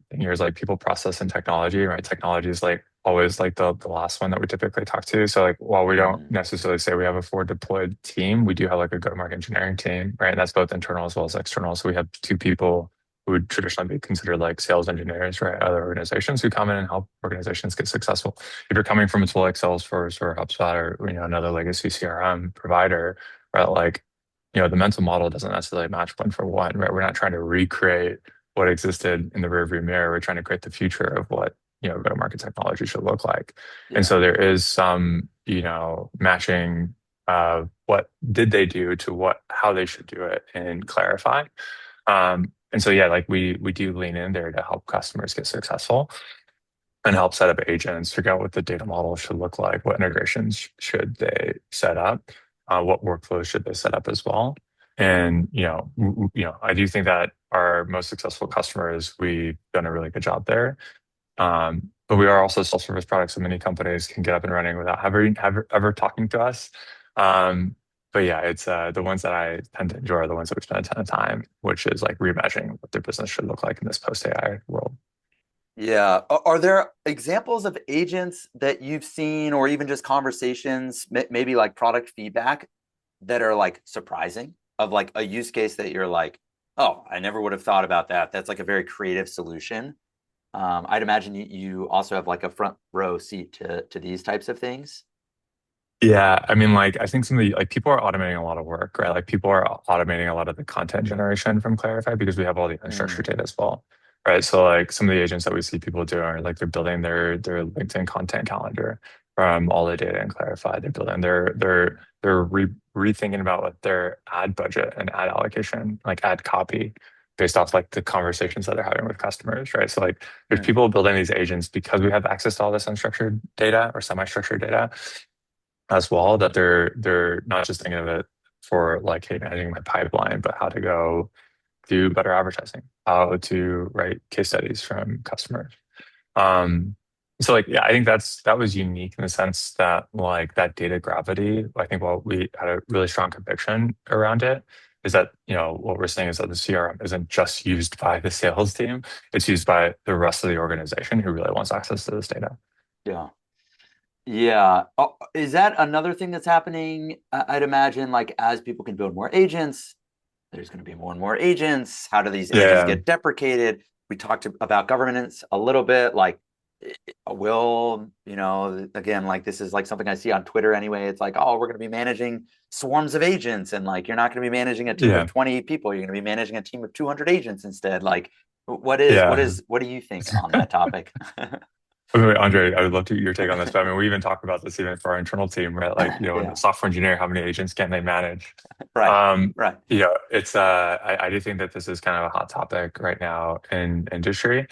thing here is like people process and technology, right? Technology is like always like the last one that we typically talk to. So like while we don't Mm, necessarily say we have a forward deployed team, we do have like a go-to-market engineering team, right? And that's both internal as well as external. So we have two people who would traditionally be considered like sales engineers, right? Other organizations who come in and help organizations get successful. If you're coming from a tool like Salesforce or HubSpot or another legacy CRM provider, right? Like the mental model doesn't necessarily match one for one, right? We're not trying to recreate what existed in the rearview mirror. We're trying to create the future of what, go-to-market technology should look like. And yeah. so there is some, matching of what did they do to how they should do it and clarify. And so, yeah, like we do lean in there to help customers get successful and help set up agents, figure out what the data model should look like, what integrations should they set up, what workflows should they set up as well. And I do think that our most successful customers, we've done a really good job there. But we are also self-service products, so many companies can get up and running without ever talking to us. Um, but yeah, it's the ones that I tend to enjoy are the ones that we spend a ton of time, which is like reimagining what their business should look like in this post-AI world. Yeah. Are there examples of agents that you've seen or even just conversations, maybe like product feedback that are like surprising of like a use case that you're like, oh, I never would have thought about that. That's like a very creative solution. I'd imagine you also have like a front row seat to these types of things. Yeah, I mean, like, I think some of the like people are automating a lot of work, right? Like, people are automating a lot of the content generation from Clarify because we have all the unstructured Mm, data as well, right? So, like, some of the agents that we see people doing are like they're building their LinkedIn content calendar from all the data in Clarify. They're building they're rethinking about what their ad budget and ad allocation, like ad copy, based off like the conversations that they're having with customers, right? So, like, there's mm, people building these agents because we have access to all this unstructured data or semi-structured data as well, that they're not just thinking of it for like, hey, managing my pipeline, but how to go do better advertising, how to write case studies from customers. Um, so like, yeah, I think that was unique in the sense that like that data gravity, I think what we had a really strong conviction around it is that, what we're saying is that the CRM isn't just used by the sales team, it's used by the rest of the organization who really wants access to this data. yeah. Yeah. Oh, is that another thing that's happening? I'd imagine like as people can build more agents, there's going to be more and more agents. How do these agents Yeah. get deprecated? We talked about governance a little bit. Like, will, again, like this is like something I see on Twitter anyway. It's like, oh, we're going to be managing swarms of agents. And like, you're not going to be managing a team of Yeah. 20 people. You're going to be managing a team of 200 agents instead. Like, what Yeah. do you think on that topic? Wait, Andre, I would love to get your take on this. But I mean, we even talk about this even for our internal team, right? Like, when Yeah. the software engineer, how many agents can they manage? Right. Um, Right. it's I do think that this is kind of a hot topic right now in industry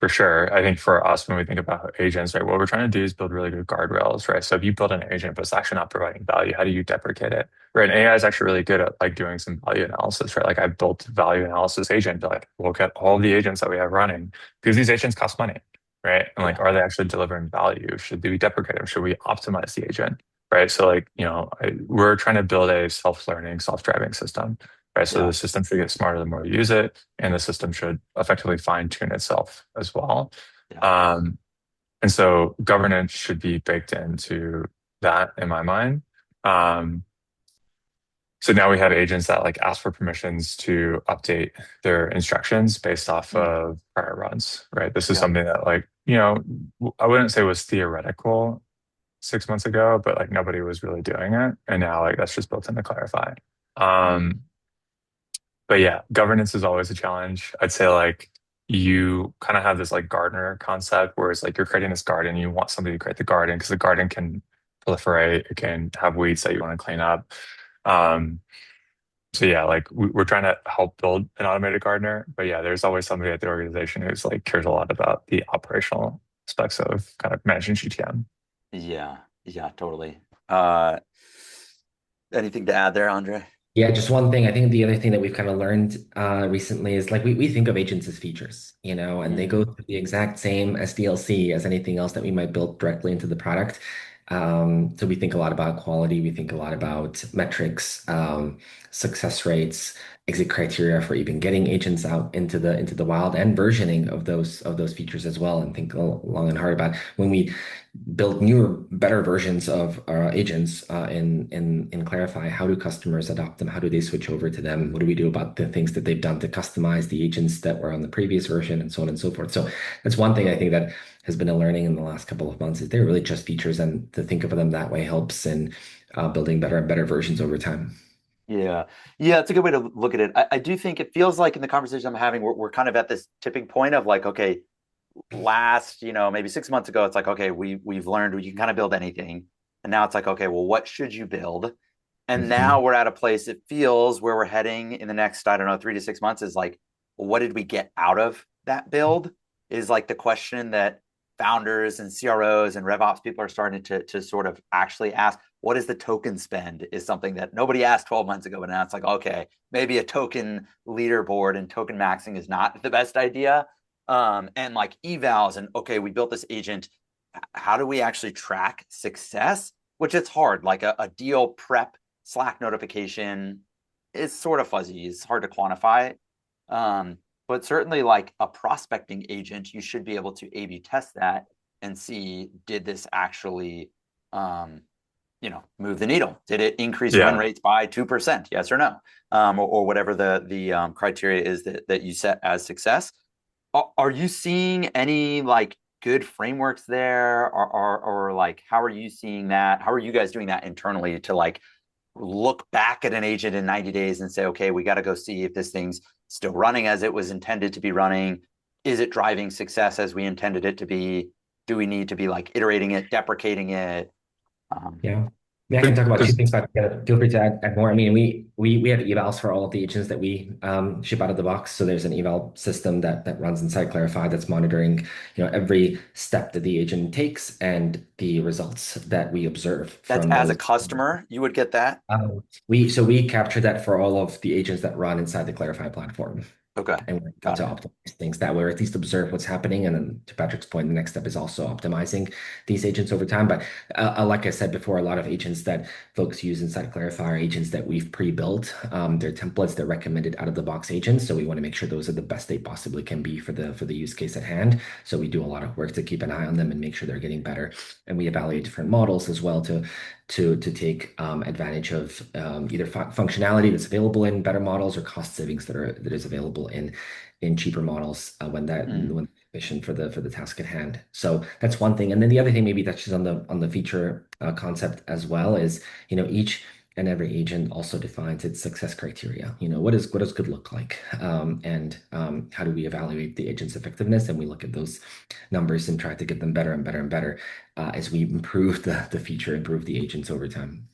for sure. I think for us, when we think about agents, right, what we're trying to do is build really good guardrails, right? So if you build an agent, but it's actually not providing value, how do you deprecate it? Right. And AI is actually really good at like doing some value analysis, right? Like I built a value analysis agent to like look at all the agents that we have running because these agents cost money, right? And like, Yeah. are they actually delivering value? Should we deprecate them? Should we optimize the agent? Right. So like, we're trying to build a self-learning, self-driving system, right? So Yeah. the system should get smarter the more you use it, and the system should effectively fine-tune itself as well. Yeah. Um, and so governance should be baked into that in my mind. Um, so now we have agents that like ask for permissions to update their instructions based off Mm. of prior runs, right? This is Yeah. something that like, I wouldn't say was theoretical 6 months ago, but like nobody was really doing it. And now like that's just built in to clarify. Mm. Um, but yeah, governance is always a challenge. I'd say like you kind of have this like gardener concept where it's like you're creating this garden, you want somebody to create the garden because the garden can proliferate, it can have weeds that you want to clean up. Um, so yeah, like we're trying to help build an automated gardener, but yeah, there's always somebody at the organization who's like cares a lot about the operational aspects of kind of managing GTM. Yeah. Yeah. Totally. Uh, Anything to add there, Andre? Yeah, just one thing. I think the other thing that we've kind of learned recently is like we think of agents as features, and they go Mm. through the exact same SDLC as anything else that we might build directly into the product. So we think a lot about quality, we think a lot about metrics, success rates, exit criteria for even getting agents out into the wild, and versioning of those features as well, and think long and hard about when we build newer, better versions of our agents in Clarify. How do customers adopt them? How do they switch over to them? What do we do about the things that they've done to customize the agents that were on the previous version, and so on and so forth? So that's one thing I think that has been a learning in the last couple of months, is they're really just features, and to think of them that way helps in building better and better versions over time. Yeah. Yeah, it's a good way to look at it. I do think it feels like in the conversation I'm having, we're kind of at this tipping point of like, okay, last, maybe 6 months ago, it's like, okay, we've learned you can kind of build anything. And now it's like, okay, well, what should you build? And now Mhm. we're at a place it feels where we're heading in the next, I don't know, 3 to 6 months is like, well, what did we get out of that build? Is like the question that founders and CROs and RevOps people are starting to sort of actually ask. What is the token spend? Is something that nobody asked 12 months ago, but now it's like, okay, maybe a token leaderboard and token maxing is not the best idea. And like evals and okay, we built this agent. How do we actually track success? Which it's hard, like a deal prep Slack notification is sort of fuzzy. It's hard to quantify. Um, but certainly like a prospecting agent, you should be able to A/B test that and see, did this actually um, move the needle? Did it increase win Yeah. rates by 2%? Yes or no? Or whatever the criteria is that you set as success. Are you seeing any like good frameworks there, or like how are you seeing that? How are you guys doing that internally to like look back at an agent in 90 days and say, okay, we got to go see if this thing's still running as it was intended to be running? Is it driving success as we intended it to be? Do we need to be like iterating it, deprecating it? Um, Yeah. I can talk about two Because things, but feel free to add more. I mean, we have evals for all of the agents that we ship out of the box. So there's an eval system that runs inside Clarify that's monitoring, every step that the agent takes and the results that we observe that's from as a those. customer, you would get that. We capture that for all of the agents that run inside the Clarify platform. Okay, And we're able got to it. optimize things that way, or at least observe what's happening. And then to Patrick's point, the next step is also optimizing these agents over time. But like I said before, a lot of agents that folks use inside Clarify are agents that we've pre-built. They're templates that recommended out of the box agents. So we want to make sure those are the best they possibly can be for the use case at hand. So we do a lot of work to keep an eye on them and make sure they're getting better. And we evaluate different models as well to take advantage of either functionality that's available in better models, or cost savings that is available in cheaper models Mm, when efficient for the task at hand. So that's one thing. And then the other thing maybe that's just on the feature concept as well is each and every agent also defines its success criteria. What does good look like, and how do we evaluate the agent's effectiveness? And we look at those numbers and try to get them better and better and better as we improve the feature, improve the agents over time.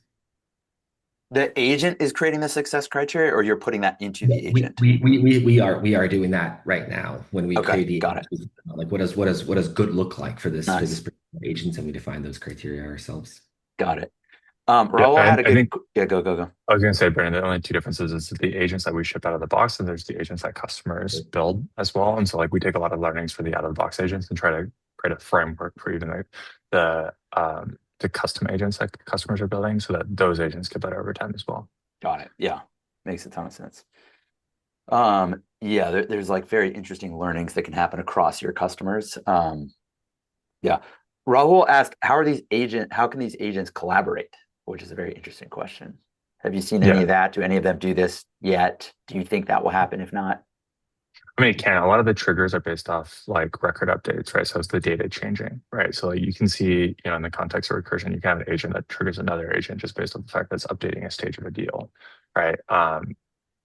The agent is creating the success criteria, or you're putting that into Yeah, the agent? we are doing that right now when we Okay, create the got it. agents. Like what does good look like for this Nice. particular agent, and we define those criteria ourselves. Got it. Yeah, Raul had a I good, think yeah, go, go, go. I was going to say, Brandon, the only two differences is the agents that we ship out of the box, and there's the agents that customers build as well. And so, like, we take a lot of learnings for the out of the box agents and try to create a framework for even the custom agents that customers are building, so that those agents get better over time as well. Got it. Yeah, makes a ton of sense. Yeah, there's like very interesting learnings that can happen across your customers. Yeah. Rahul asked, how can these agents collaborate? Which is a very interesting question. Have you seen any Yeah, of that? Do any of them do this yet? Do you think that will happen? If not, I mean, it can. A lot of the triggers are based off like record updates, right? So it's the data changing, right? So like you can see, in the context of recursion, you can have an agent that triggers another agent just based on the fact that it's updating a stage of a deal, right?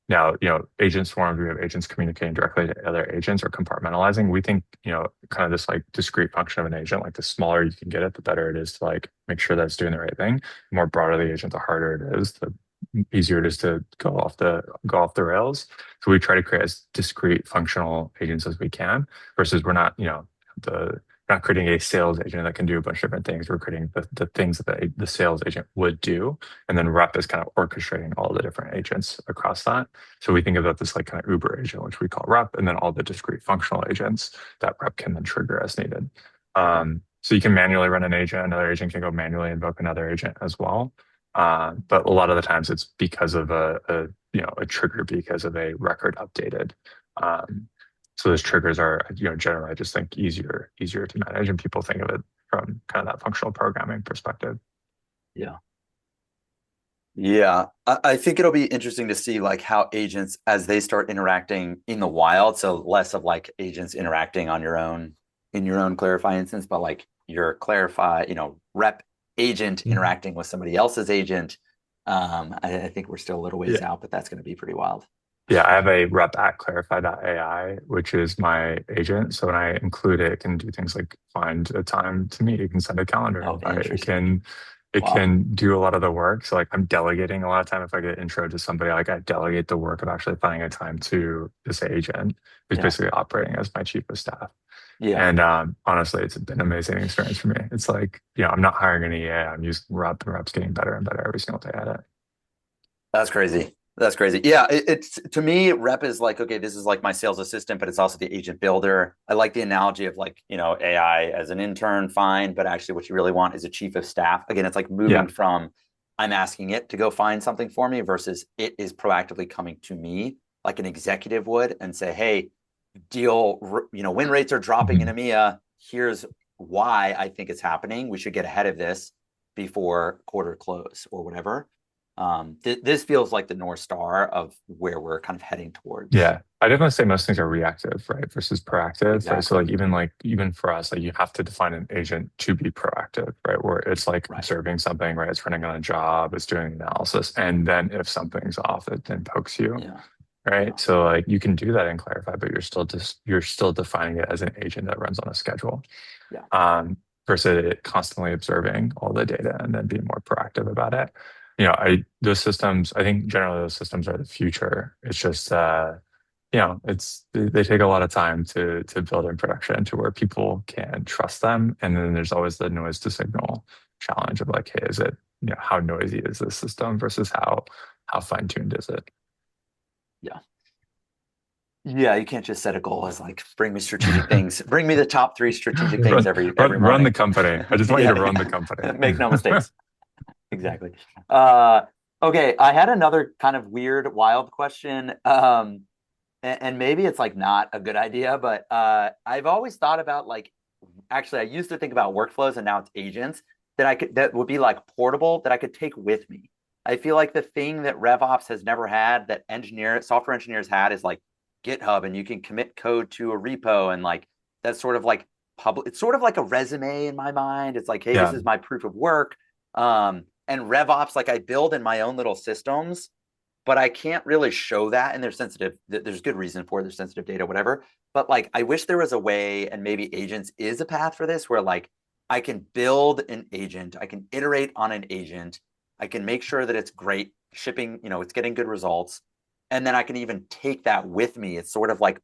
Now, agent swarms, we have agents communicating directly to other agents or compartmentalizing. We think, kind of this like discrete function of an agent, like the smaller you can get it, the better it is to like make sure that it's doing the right thing. The more broader the agent, the harder it is, the easier it is to go off the rails. So we try to create as discrete functional agents as we can, versus we're not, the not creating a sales agent that can do a bunch of different things. We're creating the things that the sales agent would do. And then rep is kind of orchestrating all the different agents across that. So we think about this like kind of Uber agent, which we call rep, and then all the discrete functional agents that rep can then trigger as needed. So you can manually run an agent, another agent can go manually invoke another agent as well. But a lot of the times it's because of a trigger because of a record updated. Um, so those triggers are, generally I just think easier to manage, and people think of it from kind of that functional programming perspective. yeah. Yeah, I think it'll be interesting to see like how agents as they start interacting in the wild. So less of like agents interacting on your own in your own Clarify instance, but like your Clarify, rep agent Mhm. interacting with somebody else's agent. I think we're still a little ways Yeah. out, but that's going to be pretty wild. Yeah, I have a rep at clarify.ai, which is my agent. So when I include it, it can do things like find a time to meet. It can send a calendar Oh, invite. It interesting. can it Wow. can do a lot of the work. So like I'm delegating a lot of time. If I get intro to somebody, like I delegate the work of actually finding a time to this agent, who's Yeah. basically operating as my chief of staff. Yeah. And honestly, it's been an amazing experience for me. It's like, I'm not hiring any EA. I'm using rep, and rep's getting better and better every single day at it. That's crazy. That's crazy. Yeah, it's to me, rep is like, okay, this is like my sales assistant, but it's also the agent builder. I like the analogy of like, AI as an intern, fine, but actually what you really want is a chief of staff. Again, it's like Yeah. moving from I'm asking it to go find something for me versus it is proactively coming to me like an executive would and say, hey, win rates are dropping in Mhm. EMEA. Here's why I think it's happening. We should get ahead of this before quarter close or whatever. This feels like the North Star of where we're kind of heading towards. Yeah, I definitely say most things are reactive, right, versus proactive, right? So Exactly. like even for us, like you have to define an agent to be proactive, right? Where it's like Right. observing something, right? It's running on a job, it's doing analysis, and then if something's off, it then pokes you, Yeah. Yeah. right? So like you can do that in Clarify, but you're still defining it as an agent that runs on a schedule, Yeah. um, versus it constantly observing all the data and then being more proactive about it. Those systems, I think generally those systems are the future. It's just they take a lot of time to build in production to where people can trust them. And then there's always the noise to signal challenge of like, hey, is it, how noisy is this system versus how fine-tuned is it? Yeah. Yeah. You can't just set a goal as like, bring me strategic things, bring me the top three strategic things Run, every run the morning. company. I just want you to run the Yeah. company. Make no mistakes. Exactly. Uh, okay. I had another kind of weird, wild question. And maybe it's like not a good idea, but I've always thought about like actually I used to think about workflows and now it's agents that would be like portable that I could take with me. I feel like the thing that RevOps has never had that software engineers had is like GitHub and you can commit code to a repo and like that's sort of like public. It's sort of like a resume in my mind. It's like, hey, this Yeah. is my proof of work. Um, and RevOps, like I build in my own little systems, but I can't really show that. And they're sensitive. There's good reason for it. There's sensitive data, whatever. But like, I wish there was a way, and maybe agents is a path for this, where like I can build an agent, I can iterate on an agent, I can make sure that it's great shipping, it's getting good results. And then I can even take that with me. It's sort of like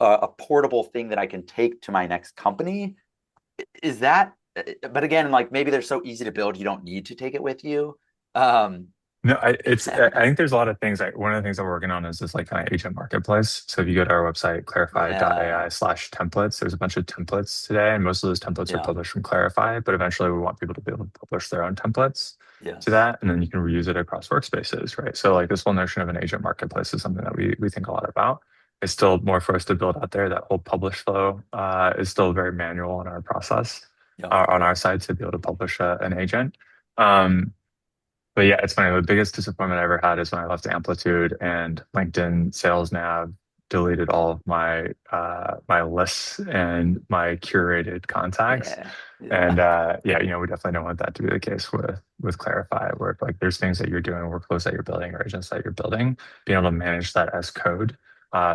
a portable thing that I can take to my next company. Is that, but again, like maybe they're so easy to build, you don't need to take it with you. Um, No, I think there's a lot of things. Like one of the things that we're working on is this like kind of agent marketplace. So if you go to our website, yeah, clarify.ai/templates, there's a bunch of templates today, and most of those templates are yeah, published from Clarify. But eventually, we want people to be able to publish their own templates to yes, that, and then you can reuse it across workspaces, right? So like this whole notion of an agent marketplace is something that we think a lot about. It's still more for us to build out there. That whole publish flow is still very manual in our process yeah, on our side to be able to publish an agent. Um, but yeah, it's funny. The biggest disappointment I ever had is when I left Amplitude and LinkedIn Sales Nav deleted all of my lists and my curated contacts. yeah, And yeah, yeah, we definitely don't want that to be the case with Clarify, where like there's things that you're doing, workflows that you're building, or agents that you're building, being able to manage that as code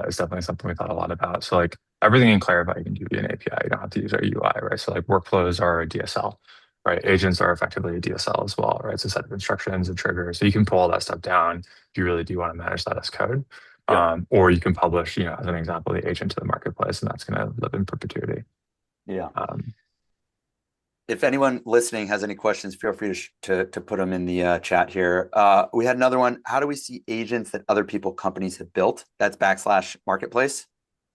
is definitely something we thought a lot about. So like everything in Clarify you can do via an API. You don't have to use our UI, right? So like workflows are a DSL, right? Agents are effectively a DSL as well, right? It's a set of instructions and triggers. So you can pull all that stuff down if you really do want to manage that as code. yeah, Or you can publish, as an example, the agent to the marketplace, and that's going to live in perpetuity. yeah. Um, If anyone listening has any questions, feel free to put them in the chat here. We had another one. How do we see agents that other companies have built? That's /marketplace.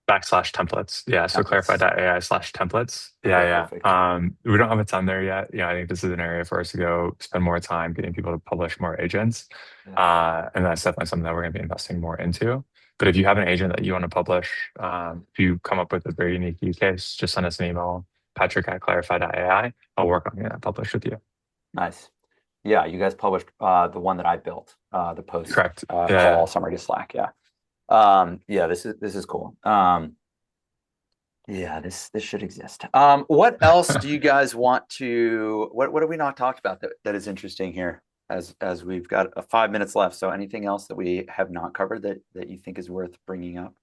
/templates. Yeah. So Templates. clarify.ai/templates. Okay, Yeah. perfect. Yeah. We don't have a ton there yet. I think this is an area for us to go spend more time getting people to publish more agents. Yeah. And that's definitely something that we're going to be investing more into. But if you have an agent that you want to publish, if you come up with a very unique use case, just send us an email, patrick@clarify.ai. I'll work on getting that published with you. Nice. Yeah, you guys published the one that I built, the post Correct. Yeah. call summary to Slack. Yeah. Yeah, this is cool. Yeah, this should exist. What else do you guys want to what have we not talked about that is interesting here as we've got 5 minutes left? So anything else that we have not covered that you think is worth bringing up?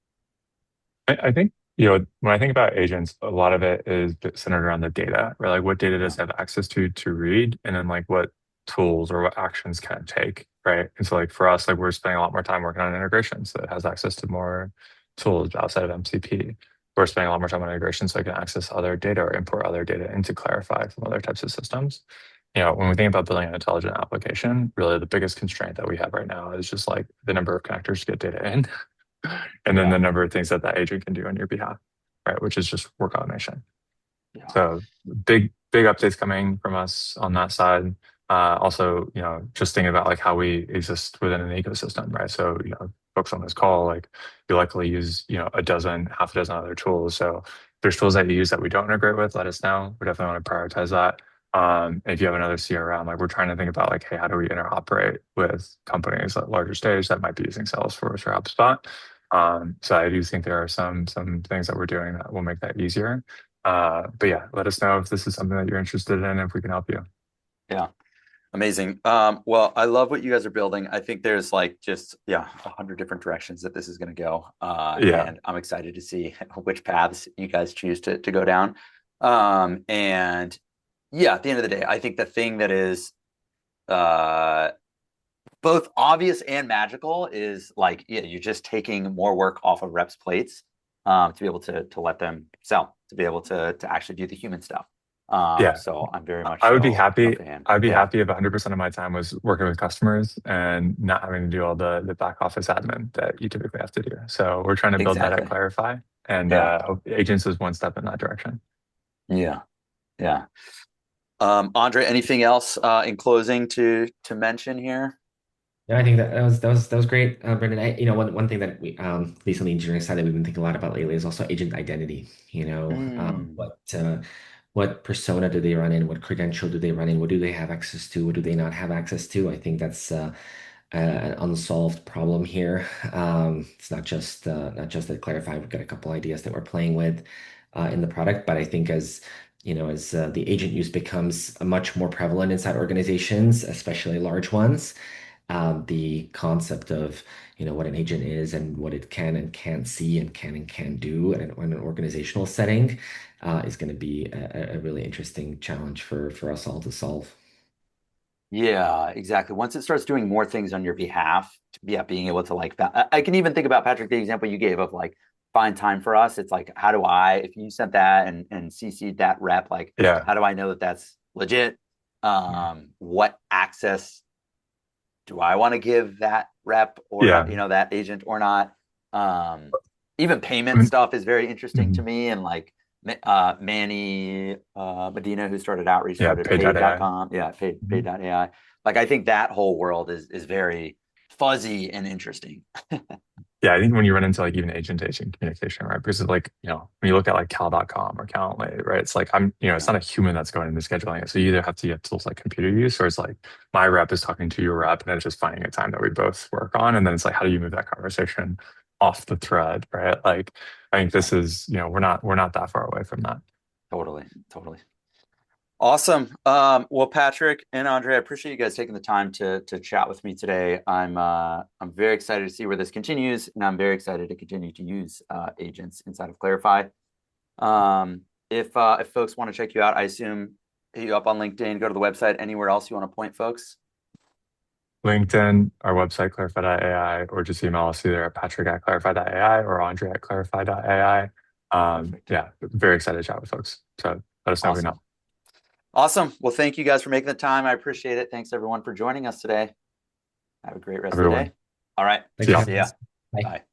I think, when I think about agents, a lot of it is centered around the data, right? Like what data Yeah. does it have access to read, and then like what tools or what actions can it take, right? And so like for us, like we're spending a lot more time working on integration, so it has access to more tools outside of MCP. We're spending a lot more time on integration so I can access other data or import other data into Clarify from other types of systems. When we think about building an intelligent application, really the biggest constraint that we have right now is just like the number of connectors to get data in and then Yeah. the number of things that that agent can do on your behalf, right? Which is just work automation. Yeah. So big updates coming from us on that side. Also, just thinking about like how we exist within an ecosystem, right? So, folks on this call, like you likely use, half a dozen other tools. So if there's tools that you use that we don't integrate with, let us know. We definitely want to prioritize that. If you have another CRM, like we're trying to think about like, hey, how do we interoperate with companies at larger stage that might be using Salesforce or HubSpot? So I do think there are some things that we're doing that will make that easier. But yeah, let us know if this is something that you're interested in, if we can help you. Yeah. Amazing. Well, I love what you guys are building. I think there's like just 100 different directions that this is going to go. Yeah. And I'm excited to see which paths you guys choose to go down. And yeah, at the end of the day, I think the thing that is uh both obvious and magical is like, yeah, you're just taking more work off of reps' plates to be able to let them sell, to be able to actually do the human stuff. Yeah. So I'm very much I would be so a happy. fan. I'd be Yeah, happy if 100% of my time was working with customers and not having to do all the back office admin that you typically have to do. So we're trying to build that at exactly. Clarify, and Yeah, agents is one step in that direction. yeah, yeah. Andre, anything else in closing to mention here? Yeah, I think that was great, Brendan. One thing that we at least on the engineering side that we've been thinking a lot about lately is also agent identity. Mm, What persona do they run in? What credential do they run in? What do they have access to? What do they not have access to? I think that's an unsolved problem here. It's not just that Clarify. We've got a couple ideas that we're playing with in the product, but I think as as the agent use becomes much more prevalent inside organizations, especially large ones, the concept of what an agent is and what it can and can't see and can do in an organizational setting is going to be a really interesting challenge for us all to solve. Yeah, exactly. Once it starts doing more things on your behalf, yeah, being able to like, I can even think about Patrick, the example you gave of like find time for us. It's like, how do I, if you sent that and CC'd that rep, like, Yeah. how do I know that that's legit? Yeah. What access do I want to give that rep or Yeah. not, that agent or not? Um, Even I payment mean, stuff is very interesting to mhm. me. And like Manny Medina, who started Outreach, Yeah. started Pay.ai. paid.com. Yeah, Mhm. paid.ai. Like I think that whole world is very fuzzy and interesting. Yeah, I think when you run into like even agent to agent communication, right? Because it's like, when you look at like cal.com or Calendly, right? It's like it's Yeah, not a human that's going into scheduling it. So you either have to get tools like computer use, or it's like my rep is talking to your rep and it's just finding a time that we both work on. And then it's like, how do you move that conversation off the thread, right? Like I think yeah, this is, we're not that far away from that. totally, totally. Awesome. Well, Patrick and Andre, I appreciate you guys taking the time to chat with me today. I'm very excited to see where this continues, and I'm very excited to continue to use agents inside of Clarify. If folks want to check you out, I assume hit you up on LinkedIn, go to the website, anywhere else you want to point folks. LinkedIn, our website, clarify.ai, or just email us either at patrick@clarify.ai or andre@clarify.ai. Perfect. Yeah, very excited to chat with folks. So let us know if we know. Awesome. Awesome. Well, thank you guys for making the time. I appreciate it. Thanks everyone for joining us today. Have a great rest of the Everyone, day. All right. Thanks see for ya. having See ya. us. Bye. Bye.